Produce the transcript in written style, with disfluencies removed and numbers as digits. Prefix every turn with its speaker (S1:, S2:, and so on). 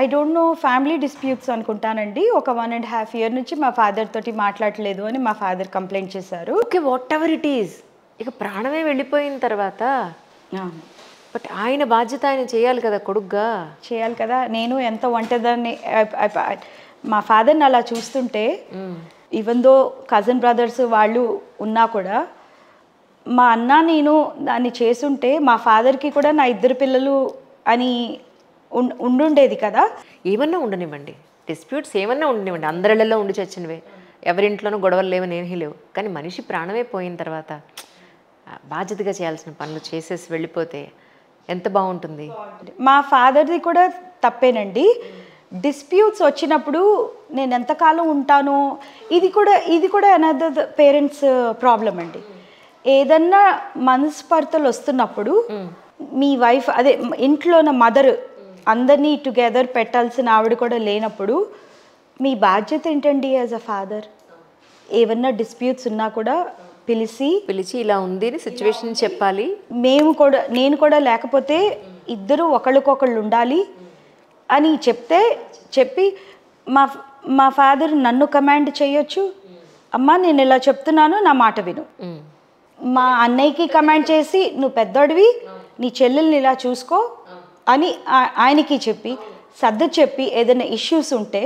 S1: I don't know family disputes అనుకుంటానండి. ఒక 1.5 year నుంచి మా ఫాదర్ తోటి మాట్లాడట్లేదు అని మా ఫాదర్ కంప్లైంట్ చేశారు.
S2: Okay, what ever it is. ఇక ప్రాణమే వెళ్ళిపోయిన తర్వాత బట్ ఆయన బాధ్యత ఆయన చేయాలి కదా కొడుగ్గా.
S1: చేయాలి కదా. నేను ఎంత ఒంటరిదాన్ని మా ఫాదర్ని అలా చూస్తుంటే ఈవెన్ దో కజిన్ బ్రదర్స్ వాళ్ళు ఉన్నా కూడా మా అన్న నేను దాన్ని చేసుంటే మా ఫాదర్కి కూడా నా 2 పిల్లలు అని ఉండుండేది కదా.
S2: ఏమన్నా ఉండనివ్వండి, డిస్ప్యూట్స్ ఏమన్నా ఉండనివ్వండి, అందరిళ్ళల్లో ఉండి చచ్చినవే, ఎవరింట్లోనూ గొడవలు లేవు, నేనే లేవు. కానీ మనిషి ప్రాణమే పోయిన తర్వాత బాధ్యతగా చేయాల్సిన పనులు చేసేసి వెళ్ళిపోతే ఎంత బాగుంటుంది.
S1: మా ఫాదర్ది కూడా తప్పేనండి. డిస్ప్యూట్స్ వచ్చినప్పుడు నేను ఎంతకాలం ఉంటానో ఇది కూడా అనదర్ పేరెంట్స్ ప్రాబ్లం అండి. ఏదన్నా మనస్పర్ధలు వస్తున్నప్పుడు మీ వైఫ్ అదే ఇంట్లో ఉన్న మదర్ అందరినీ టుగెదర్ పెట్టాల్సిన ఆవిడ కూడా లేనప్పుడు మీ బాధ్యత ఏంటండి యాజ్ అ ఫాదర్? ఏమన్నా డిస్ప్యూట్స్ ఉన్నా కూడా పిలిచి
S2: ఇలా ఉంది సిచ్యువేషన్ చెప్పాలి.
S1: నేను కూడా లేకపోతే ఇద్దరు ఒకళ్ళకొకళ్ళు ఉండాలి అని చెప్పి మా ఫాదర్ నన్ను కమాండ్ చేయొచ్చు. అమ్మా నేను ఇలా చెప్తున్నాను, నా మాట విను. మా అన్నయ్యకి కమాండ్ చేసి నువ్వు పెద్దోడివి, నీ చెల్లెల్ని ఇలా చూసుకో అని ఆయనకి చెప్పి సర్ది చెప్పి ఏదైనా ఇష్యూస్ ఉంటే